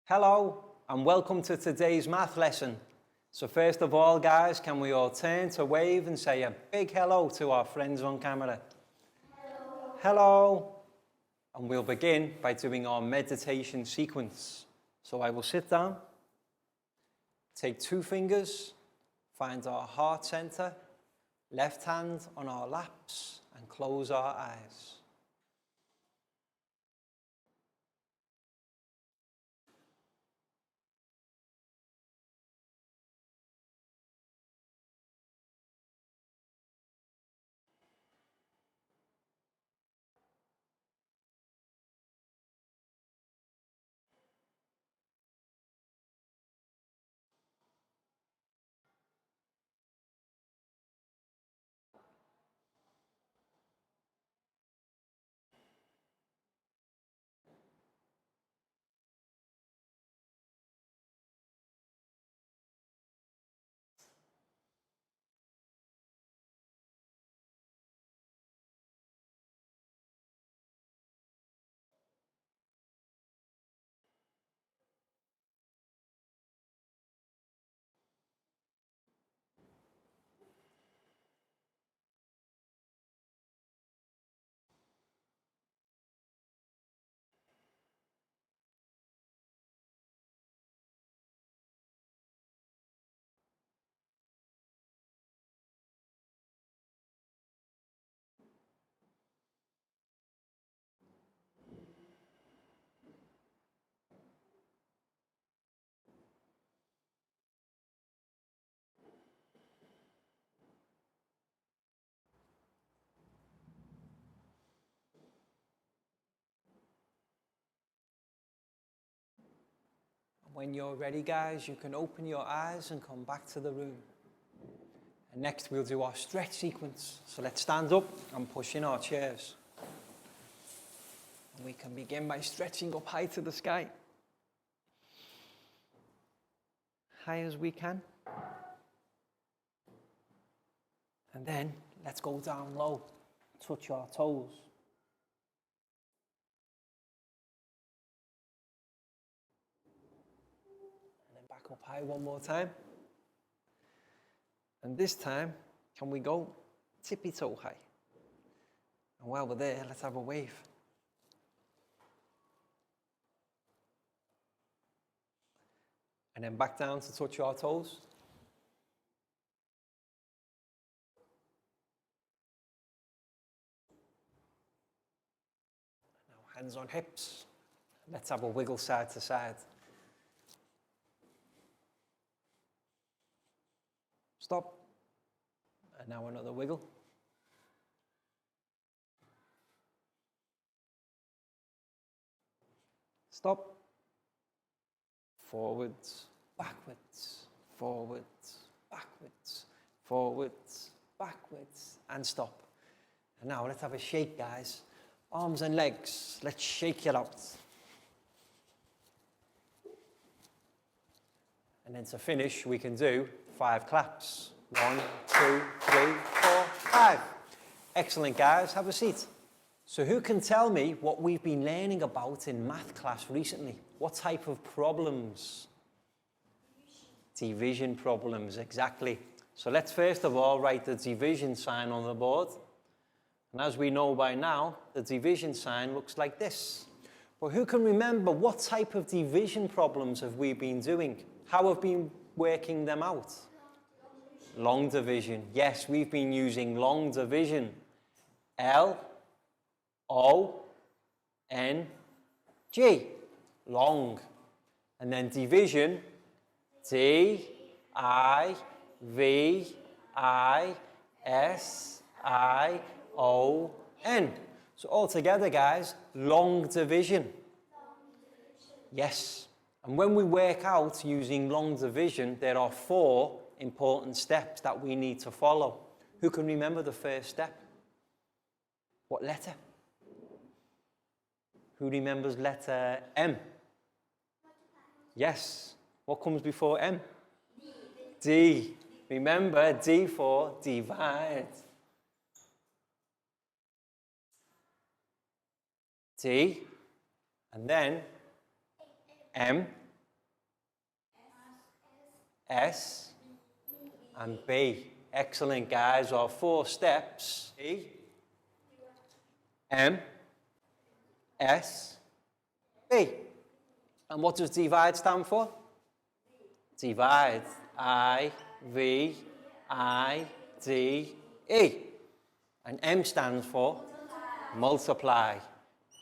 Hello and welcome to today's math lesson. So first of all, guys, can we all turn to wave and say a big hello to our friends on camera? Hello. Hello. And we'll begin by doing our meditation sequence. So I will sit down, take 2 fingers, find our heart center, left hand on our laps and close our eyes. When you're ready, guys, you can open your eyes and come back to the room. And next we'll do our stretch sequence. So let's stand up and push in our chairs. And we can begin by stretching up high to the sky. High as we can. And then let's go down low, touch our toes. Up high one more time. And this time, can we go tippy toe high? And while we're there, let's have a wave. And then back down to touch our toes. Now hands on hips. Let's have a wiggle side to side. Stop. And now another wiggle. Stop. Forwards, backwards, forwards, backwards, forwards, backwards, and stop. And now let's have a shake, guys. Arms and legs, let's shake it out. And then to finish, we can do 5 claps. 1, 2, 3, 4, 5. Excellent, guys. Have a seat. So who can tell me what we've been learning about in math class recently? What type of problems? Division problems, exactly. So let's first of all write the division sign on the board. And as we know by now, the division sign looks like this. But who can remember what type of division problems have we been doing? How have we been working them out? Long division. Yes, we've been using long division. L-O-N-G. Long. And then division. D-I-V-I-S-I-O-N. So all together, guys, long division. Yes. And when we work out using long division, there are 4 important steps that we need to follow. Who can remember the first step? What letter? Who remembers letter M? Yes. What comes before M? D. Remember, D for divide. D. And then M S, and B. Excellent, guys. Our 4 steps. E, M, S, B. And what does divide stand for? Divide. I, V, I, D, E. And M stands for multiply.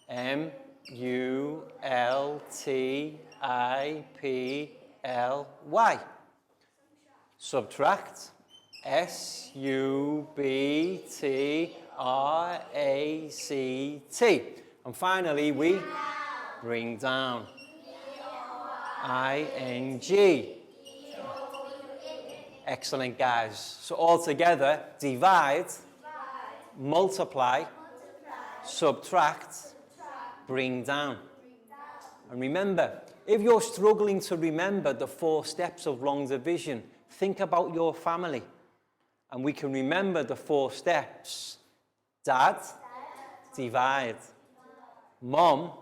M, U, L, T, I, P, L, Y. Subtract. S, U, B, T, R, A, C, T. And finally, we bring down. I, N, G. Excellent, guys. So all together, divide, multiply, subtract, bring down. And remember, if you're struggling to remember the 4 steps of long division, think about your family. And we can remember the 4 steps. Dad, divide. Mom,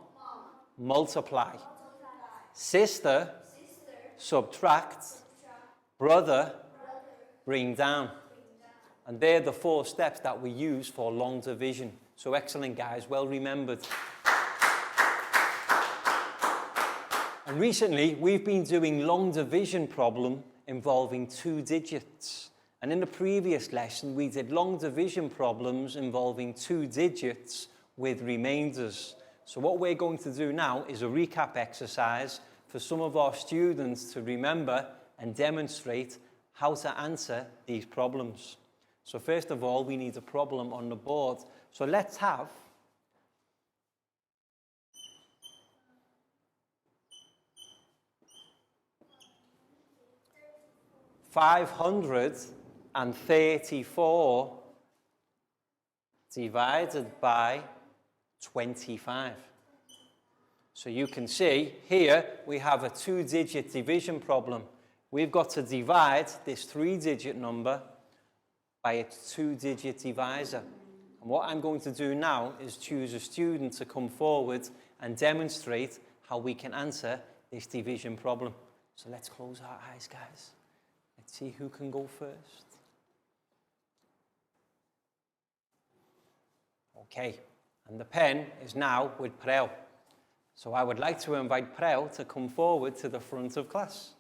multiply. Sister, subtract. Brother, bring down. And they're the 4 steps that we use for long division. So excellent, guys. Well remembered. And recently, we've been doing long division problem involving 2 digits. And in the previous lesson, we did long division problems involving 2 digits with remainders. So what we're going to do now is a recap exercise for some of our students to remember and demonstrate how to answer these problems. So first of all, we need a problem on the board. So let's have $534 divided by 25. So you can see here we have a 2-digit division problem. We've got to divide this 3-digit number by a 2-digit divisor. And what I'm going to do now is choose a student to come forward and demonstrate how we can answer this division problem. So let's close our eyes, guys. Let's see who can go first. Okay, and the pen is now with Prel. So I would like to invite Prel to come forward to the front of class.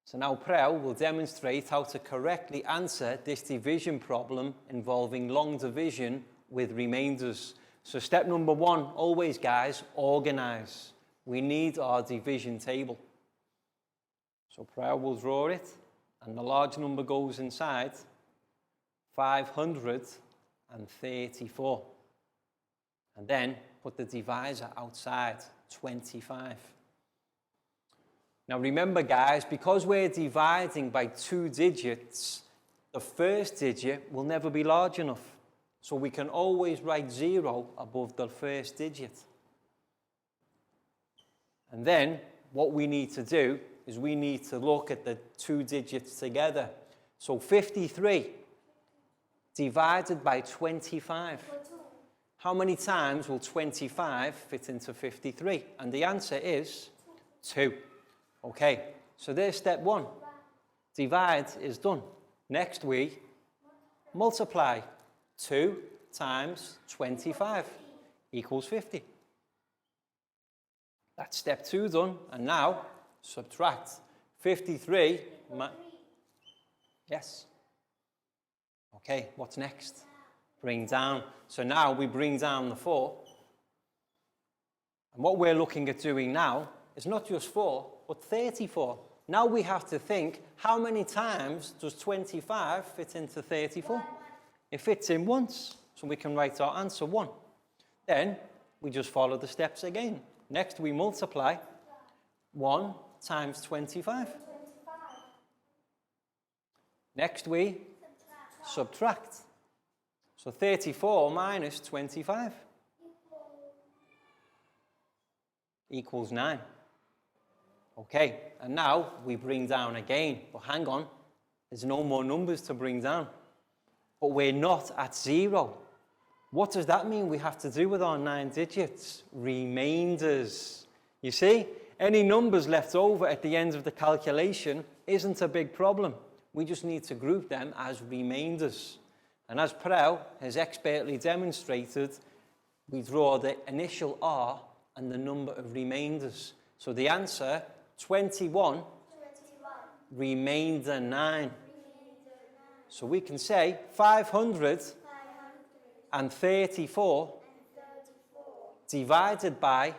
So now Prel will demonstrate how to correctly answer this division problem involving long division with remainders. So step number 1, always guys, organize. We need our division table. So Prel will draw it, and the large number goes inside, 534. And then put the divisor outside, 25. Now remember guys, because we're dividing by 2 digits, the first digit will never be large enough. So we can always write 0 above the first digit. And then what we need to do is we need to look at the 2 digits together. So 53 divided by 25. How many times will 25 fit into 53? And the answer is 2. Okay, so there's step 1. Divide is done. Next we multiply. 2 times 25 equals 50. That's step 2 done. And now subtract. 53. Yes. Okay, what's next? Bring down. So now we bring down the 4. And what we're looking at doing now is not just 4, but 34. Now we have to think, how many times does 25 fit into 34? It fits in once, so we can write our answer 1. Then we just follow the steps again. Next we multiply. 1 times 25. Next we subtract. So 34 minus 25 equals 9. Okay, and now we bring down again. But hang on, there's no more numbers to bring down. But we're not at 0. What does that mean we have to do with our 9 digits? Remainders. You see, Any numbers left over at the end of the calculation isn't a big problem. We just need to group them as remainders. And as Prel has expertly demonstrated, we draw the initial R and the number of remainders. So the answer, 21, remainder 9. So we can say 534 divided by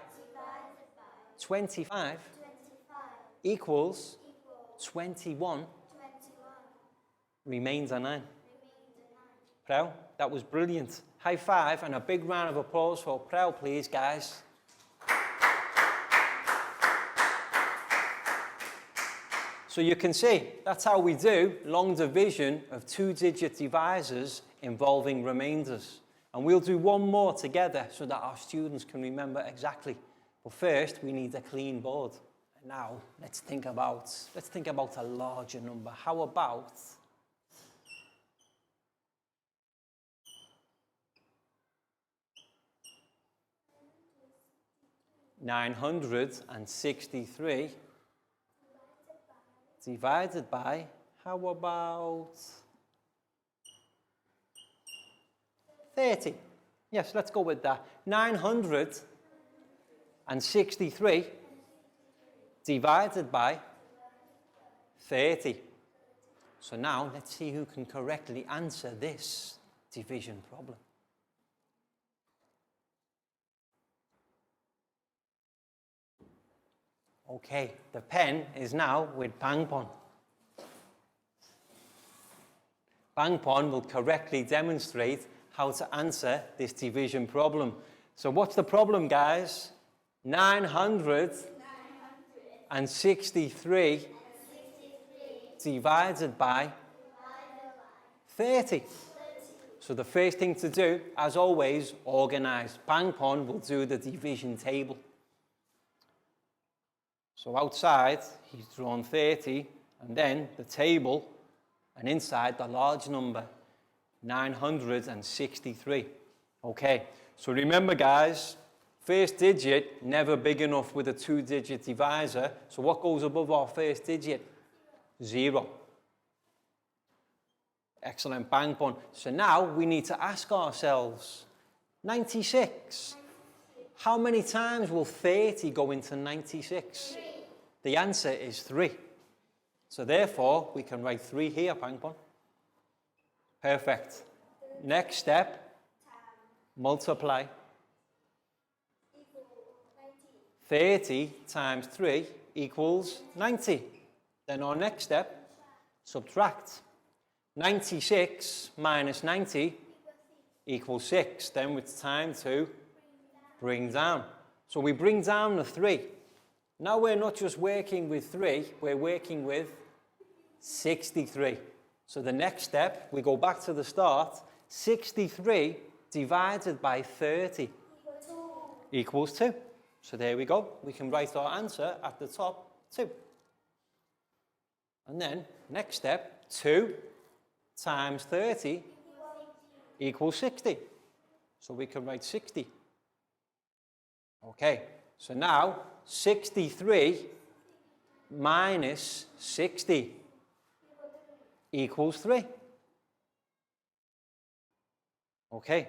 25 equals 21 remainder 9. Prel, that was brilliant. High five and a big round of applause for Prel, please, guys. So you can see, that's how we do long division of two-digit divisors involving remainders. And we'll do one more together so that our students can remember exactly. But first, we need a clean board. And now, let's think about a larger number. How about 963 divided by, how about 30? Yes, let's go with that. 963 divided by 30. So now let's see who can correctly answer this division problem. Okay, the pen is now with Pangpon. Pangpon will correctly demonstrate how to answer this division problem. So what's the problem, guys? 963 divided by 30. So the first thing to do, as always, organize. Pangpon will do the division table. So outside, he's drawn 30, and then the table, and inside the large number, 963. Okay, so remember, guys, first digit, never big enough with a two-digit divisor. So what goes above our first digit? 0. Excellent, Pangpon. So now we need to ask ourselves, 96. How many times will 30 go into 96? 3. The answer is 3. So therefore, we can write 3 here, Pangpon. Perfect. Next step, multiply. 30 times 3 equals 90. Then our next step, subtract. 96 minus 90 equals 6. Then it's time to bring down. So we bring down the 3. Now we're not just working with 3, we're working with 63. So the next step, we go back to the start. 63 divided by 30 equals 2. So there we go. We can write our answer at the top, 2. And then, next step, 2 times 30 equals 60. So we can write 60. Okay, so now 63 minus 60 equals 3. Okay,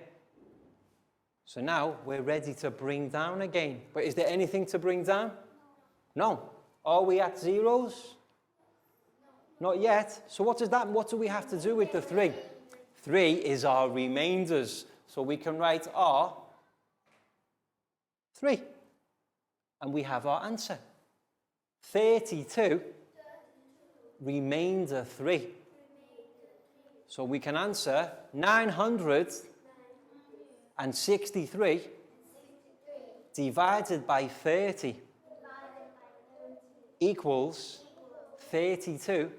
so now we're ready to bring down again. But is there anything to bring down? No. Are we at zeros? Not yet. So what do we have to do with the 3? 3 is our remainders. So we can write our 3. And we have our answer. 32, remainder 3. So we can answer 963 divided by 30 equals 32,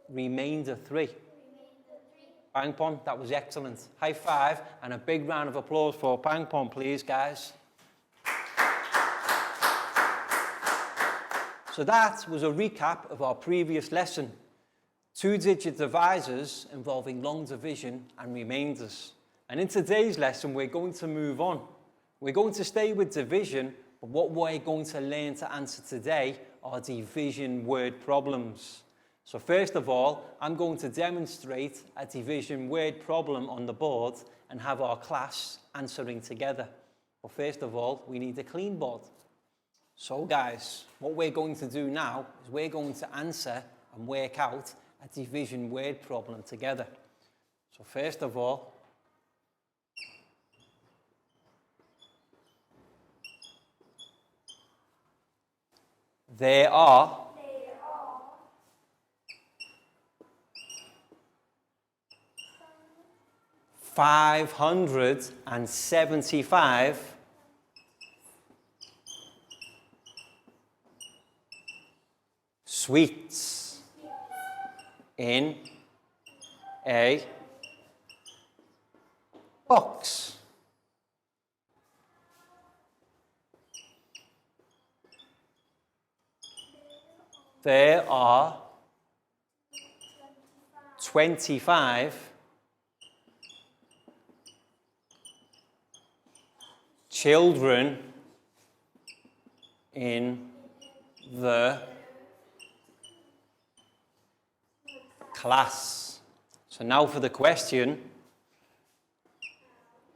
remainder 3. Pangpon, that was excellent. High five and a big round of applause for Pangpon, please, guys. So that was a recap of our previous lesson. Two-digit divisors involving long division and remainders. And in today's lesson, we're going to move on. We're going to stay with division, but what we're going to learn to answer today are division word problems. So first of all, I'm going to demonstrate a division word problem on the board and have our class answering together. But first of all, we need a clean board. So guys, what we're going to do now is we're going to answer and work out a division word problem together. So first of all, there are 575 sweets in a box. There are 25 children in the class. So now for the question,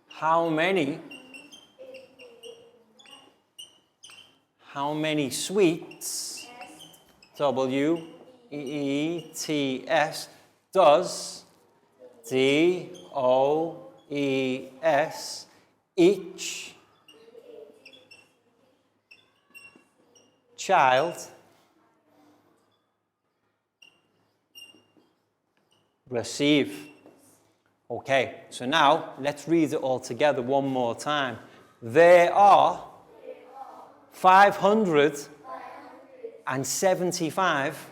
how many sweets, W-E-E-T-S, does D-O-E-S each child receive? Okay, so now let's read it all together one more time. There are 575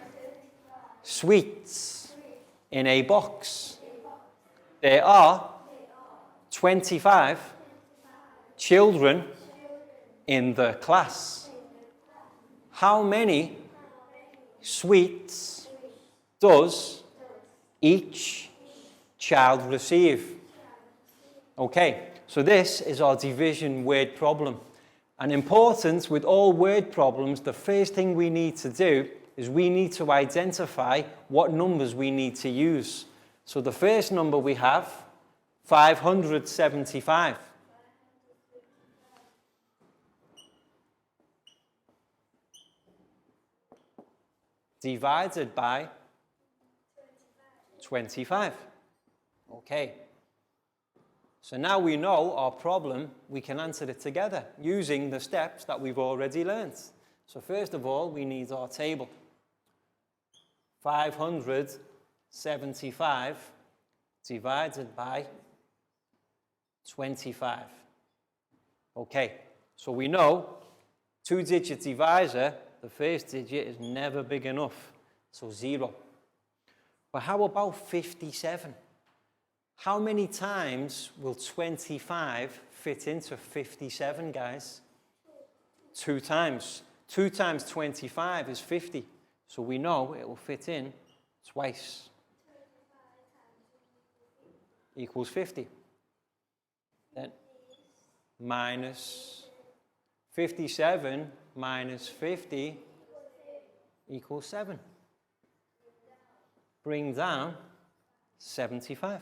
sweets in a box. There are 25 children in the class. How many sweets does each child receive? Okay, so this is our division word problem. And important with all word problems, the first thing we need to do is we need to identify what numbers we need to use. So the first number we have, 575. Divided by 25. Okay. So now we know our problem, we can answer it together using the steps that we've already learned. So first of all, we need our table. 575 divided by 25. Okay, so we know two-digit divisor, the first digit is never big enough, so 0. But how about 57? How many times will 25 fit into 57, guys? 2 times. 2 times 25 is 50. So we know it will fit in twice. Equals 50. Then minus 57 minus 50 equals 7. Bring down 75.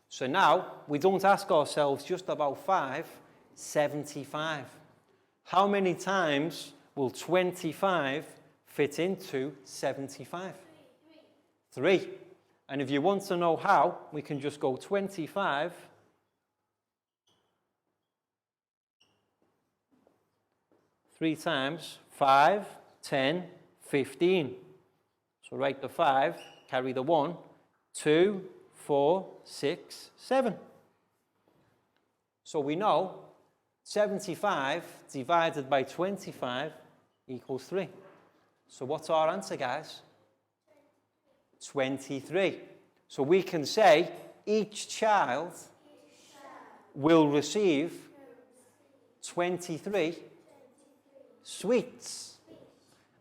So now, we don't ask ourselves just about 5, 75. How many times will 25 fit into 75? 3. And if you want to know how, we can just go 25 3 times 5, 10, 15. So write the 5, carry the 1, 2, 4, 6, 7. So we know 75 divided by 25 equals 3. So what's our answer, guys? 23. So we can say each child will receive 23 sweets.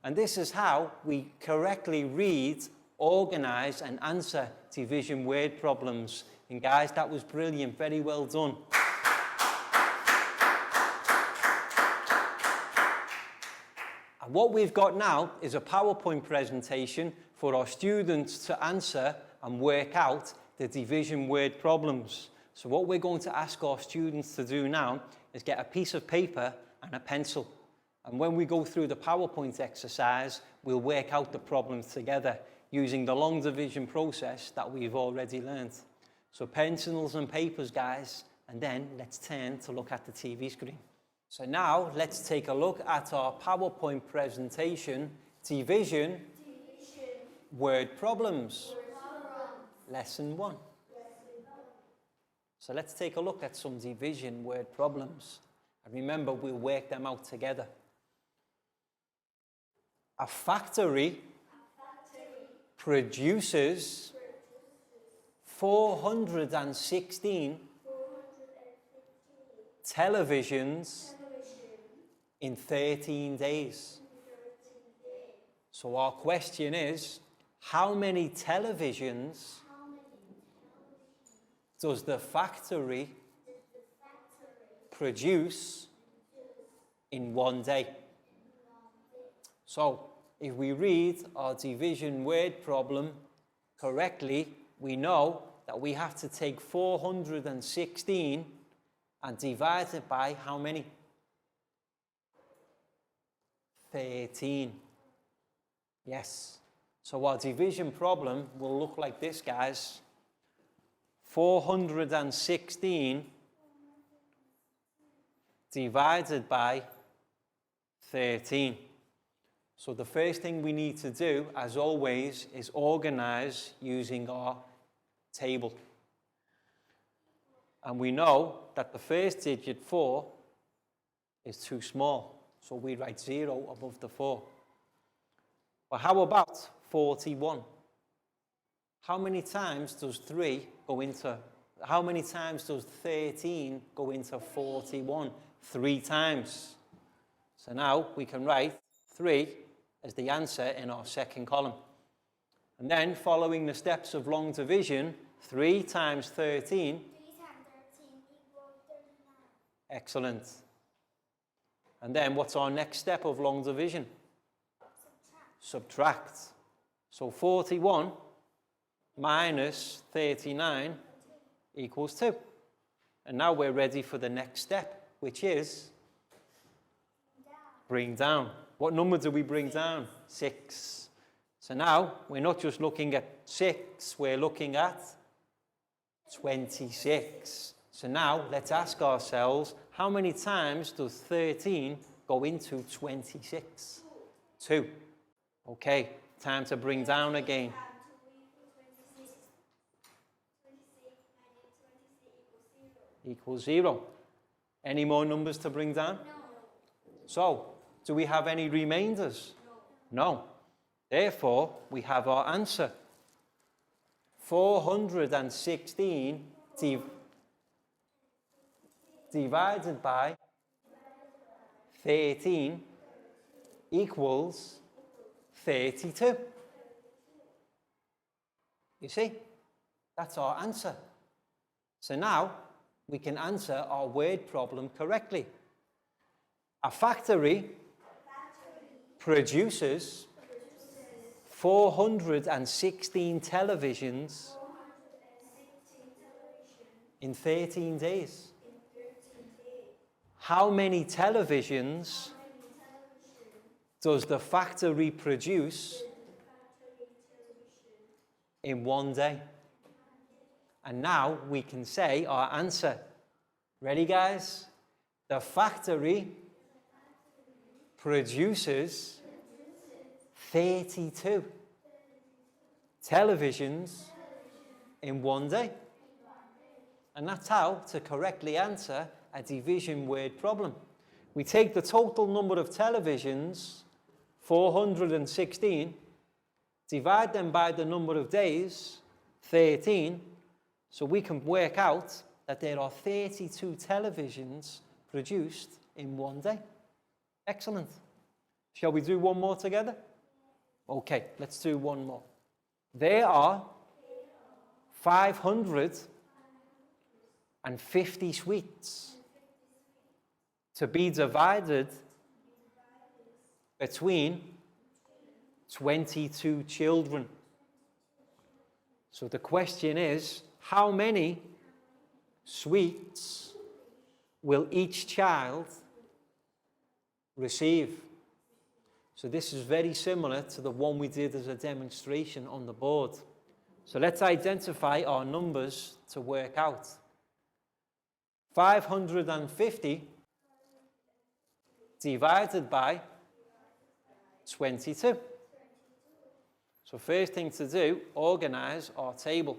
And this is how we correctly read, organize, and answer division word problems. And guys, that was brilliant. Very well done. what we've got now is a PowerPoint presentation for our students to answer and work out the division word problems. So what we're going to ask our students to do now is get a piece of paper and a pencil. And when we go through the PowerPoint exercise, we'll work out the problems together using the long division process that we've already learned. So pencils and papers, guys, and then let's turn to look at the TV screen. So now let's take a look at our PowerPoint presentation, division word problems, lesson 1. So let's take a look at some division word problems. And remember, we'll work them out together. A factory produces 416 televisions in 13 days. So our question is, how many televisions does the factory produce in one day? So, if we read our division word problem correctly, we know that we have to take 416 and divide it by how many? 13. Yes. So our division problem will look like this, guys. 416 divided by 13. So the first thing we need to do, as always, is organize using our table. And we know that the first digit 4 is too small, so we write 0 above the 4. But how about 41? How many times does 13 go into 41? 3 times. So now we can write 3 as the answer in our second column. And then, following the steps of long division, 3 times 13. 3 times 13 equals 39. Excellent. And then, what's our next step of long division? Subtract. So 41 minus 39 equals 2. And now we're ready for the next step, which is bring down. What number do we bring down? 6. So now we're not just looking at 6, we're looking at 26. So now let's ask ourselves, how many times does 13 go into 26? 2. Okay, time to bring down again. 26 equals 0. Any more numbers to bring down? No. So, do we have any remainders? No. Therefore, we have our answer. 416 divided by 13 equals 32. You see? That's our answer. So now, we can answer our word problem correctly. A factory produces 416 televisions in 13 days. How many televisions does the factory produce in one day? And now we can say our answer. Ready, guys? The factory produces 32 televisions in one day. And that's how to correctly answer a division word problem. We take the total number of televisions, 416, divide them by the number of days, 13, so we can work out that there are 32 televisions produced in one day. Excellent. Shall we do one more together? Okay, let's do one more. There are 550 sweets to be divided between 22 children. So the question is, how many sweets will each child receive? So this is very similar to the one we did as a demonstration on the board. So let's identify our numbers to work out. 550 divided by 22. So first thing to do, organize our table.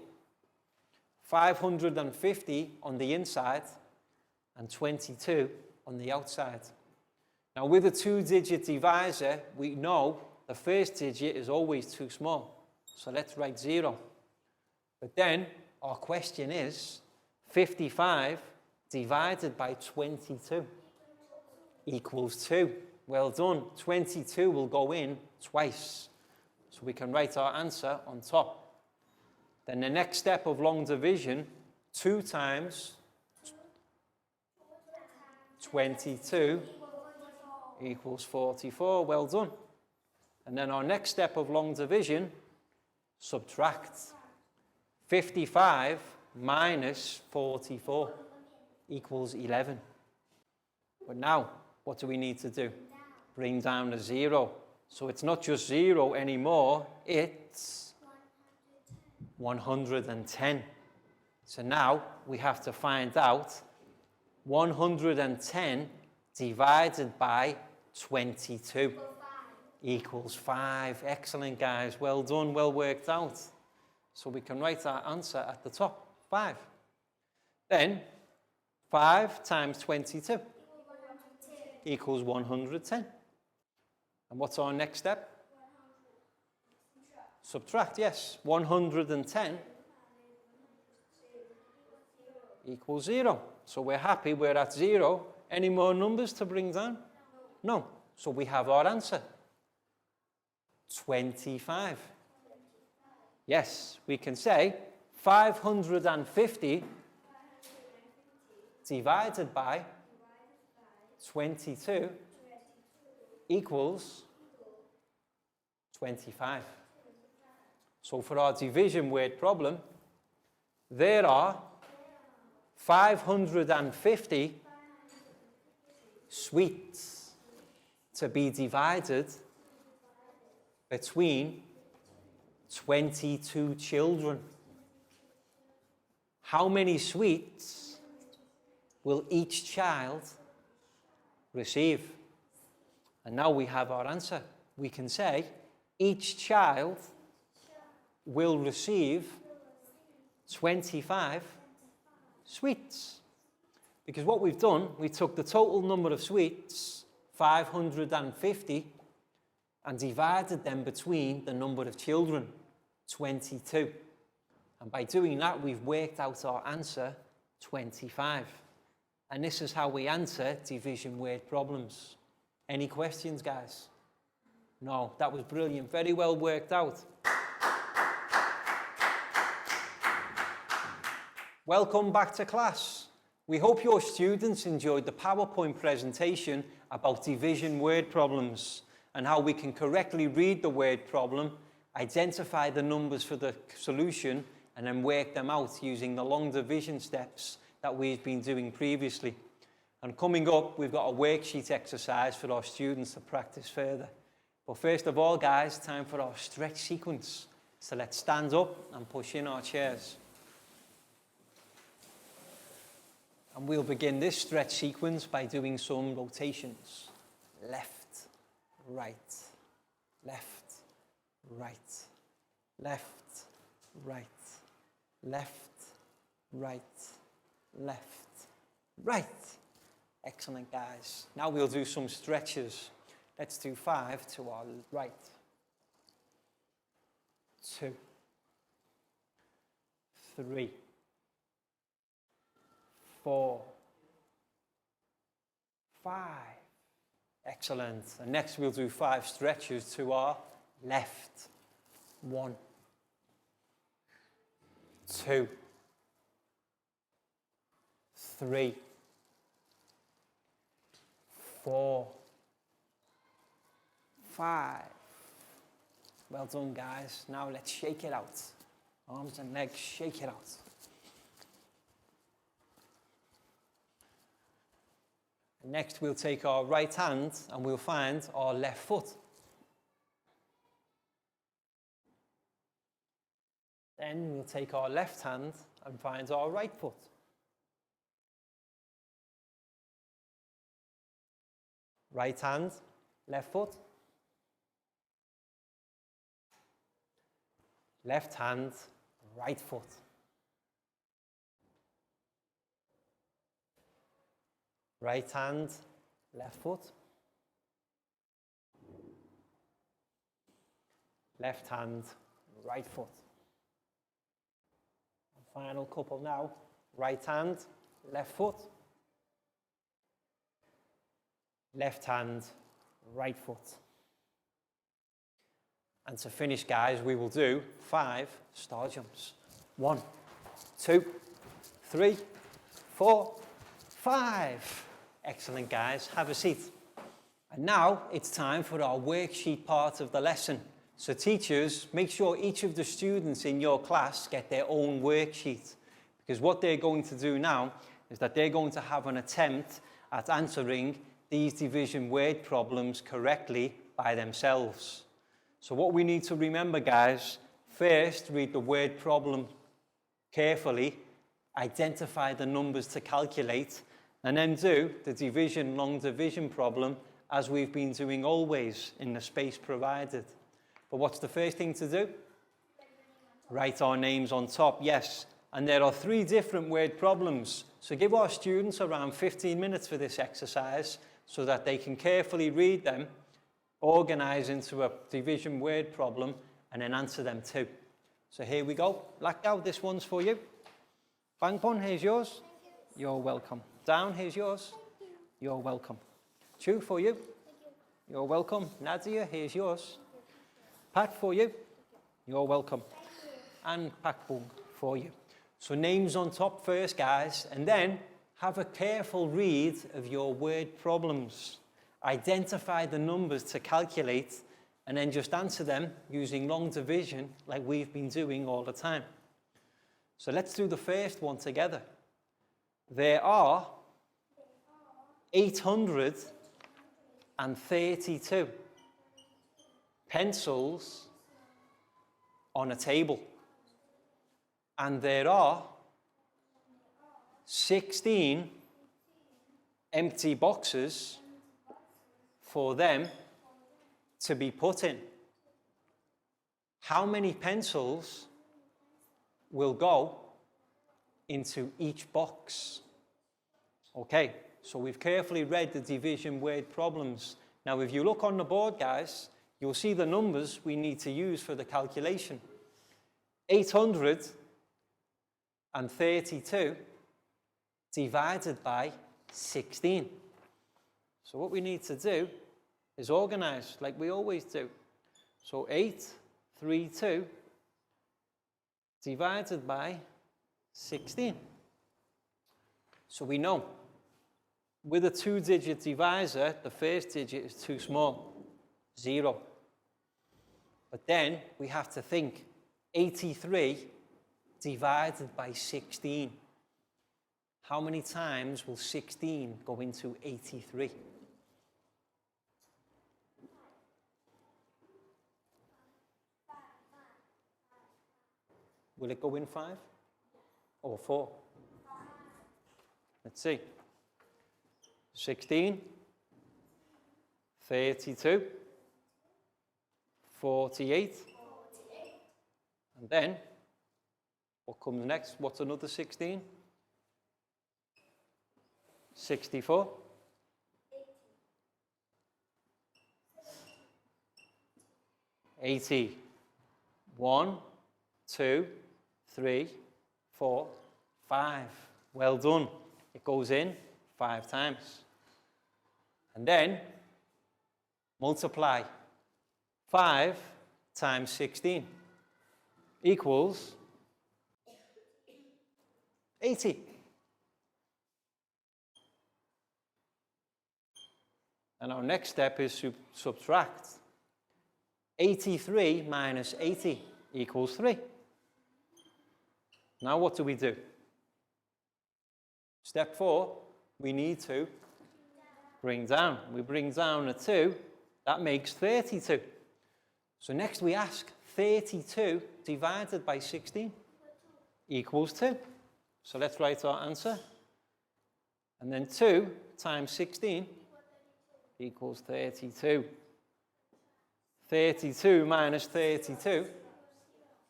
550 on the inside and 22 on the outside. Now with a two-digit divisor, we know the first digit is always too small. So let's write 0. But then our question is 55 divided by 22 equals 2. Well done. 22 will go in twice. So we can write our answer on top. Then the next step of long division, 2 times 22 equals 44. Well done. And then our next step of long division, subtract. 55 minus 44 equals 11. But now, what do we need to do? Bring down a 0. So it's not just 0 anymore, it's 110. So now we have to find out 110 divided by 22 equals 5. Excellent, guys. Well done, well worked out. So we can write our answer at the top, 5. Then 5 times 22 equals 110. And what's our next step? Subtract, yes. 110 equals 0. So we're happy we're at 0. Any more numbers to bring down? No. So we have our answer. 25. Yes, we can say 550 divided by 22 equals 25. So for our division word problem, there are 550 sweets to be divided between 22 children. How many sweets will each child receive? And now we have our answer. We can say each child will receive 25 sweets. Because what we've done, we took the total number of sweets, 550, and divided them between the number of children, 22. And by doing that, we've worked out our answer, 25. And this is how we answer division word problems. Any questions, guys? No, that was brilliant. Very well worked out. Welcome back to class. We hope your students enjoyed the PowerPoint presentation about division word problems and how we can correctly read the word problem, identify the numbers for the solution, and then work them out using the long division steps that we've been doing previously. And coming up, we've got a worksheet exercise for our students to practice further. But first of all, guys, time for our stretch sequence. So let's stand up and push in our chairs. And we'll begin this stretch sequence by doing some rotations. Left, right, left, right, left, right, left, right, left, right. Excellent, guys. Now we'll do some stretches. Let's do 5 to our right. 2, 3, 4, 5. Excellent. And next we'll do 5 stretches to our left. 1, 2, 3, 4, 5. Well done, guys. Now let's shake it out. Arms and legs, shake it out. Next, we'll take our right hand and we'll find our left foot. Then we'll take our left hand and find our right foot. Right hand, left foot. Left hand, right foot. Right hand, left foot. Left hand, right foot. Final couple now. Right hand, left foot. Left hand, right foot. And to finish, guys, we will do 5 star jumps. 1, 2, 3, 4, 5. Excellent, guys. Have a seat. And now it's time for our worksheet part of the lesson. So teachers, make sure each of the students in your class get their own worksheet. Because what they're going to do now is that they're going to have an attempt at answering these division word problems correctly by themselves. So what we need to remember, guys, first read the word problem carefully, identify the numbers to calculate, and then do the division, long division problem as we've been doing always in the space provided. But what's the first thing to do? Write our names on top, yes. And there are 3 different word problems. So give our students around 15 minutes for this exercise so that they can carefully read them, organize into a division word problem, and then answer them too. So here we go. Blackout, this one's for you. Bangpon, here's yours. You're welcome. Down, here's yours. You're welcome. Chu, for you. You're welcome. Nadia, here's yours. Pat, for you. You're welcome. And Pakbung, for you. So names on top first, guys, and then have a careful read of your word problems. Identify the numbers to calculate, and then just answer them using long division like we've been doing all the time. So let's do the first one together. There are 832 pencils on a table, and there are 16 empty boxes for them to be put in. How many pencils will go into each box? Okay, so we've carefully read the division word problems. Now, if you look on the board, guys, you'll see the numbers we need to use for the calculation. 832 divided by 16. So what we need to do is organize like we always do. So 832 divided by 16. So we know with a 2-digit divisor, the first digit is too small, 0. But then we have to think 83 divided by 16. How many times will 16 go into 83? Will it go in 5 or 4? Let's see. 16, 32, 48, and then what comes next? What's another 16? 64. 80. 1, 2, 3, 4, 5. Well done. It goes in 5 times. And then multiply 5 times 16 equals 80. And our next step is to subtract 83 minus 80 equals 3. Now what do? Step 4, we need to bring down. We bring down a 2, that makes 32. So next we ask 32 divided by 16 equals 2. So let's write our answer. And then 2 times 16 equals 32. 32 minus 32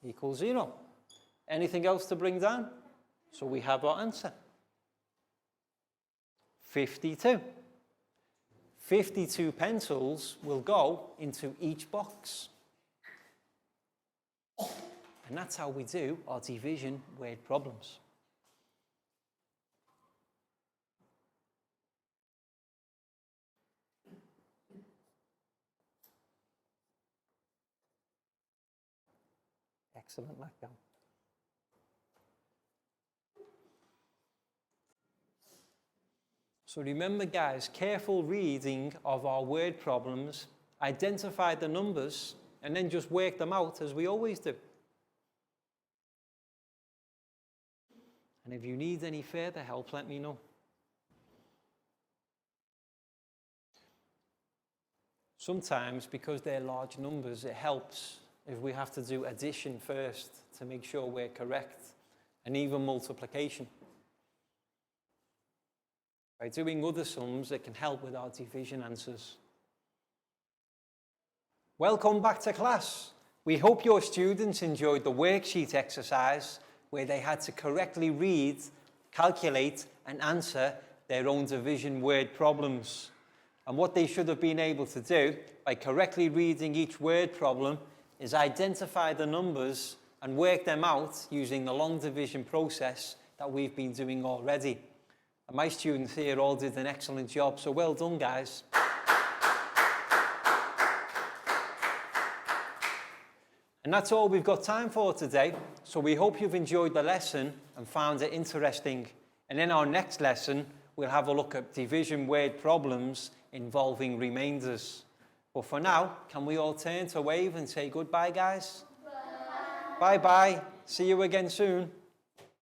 equals 0. Anything else to bring down? So we have our answer. 52. 52 pencils will go into each box. And that's how we do our division word problems. Excellent, Lockdown. So remember, guys, careful reading of our word problems, identify the numbers, and then just work them out as we always do. And if you need any further help, let me know. Sometimes, because they're large numbers, it helps if we have to do addition first to make sure we're correct, and even multiplication. By doing other sums, it can help with our division answers. Welcome back to class. We hope your students enjoyed the worksheet exercise where they had to correctly read, calculate, and answer their own division word problems. And what they should have been able to do by correctly reading each word problem is identify the numbers and work them out using the long division process that we've been doing already. And my students here all did an excellent job, so well done, guys. And that's all we've got time for today, so we hope you've enjoyed the lesson and found it interesting. And in our next lesson, we'll have a look at division word problems involving remainders. But for now, can we all turn to wave and say goodbye, guys? Bye-bye. See you again soon.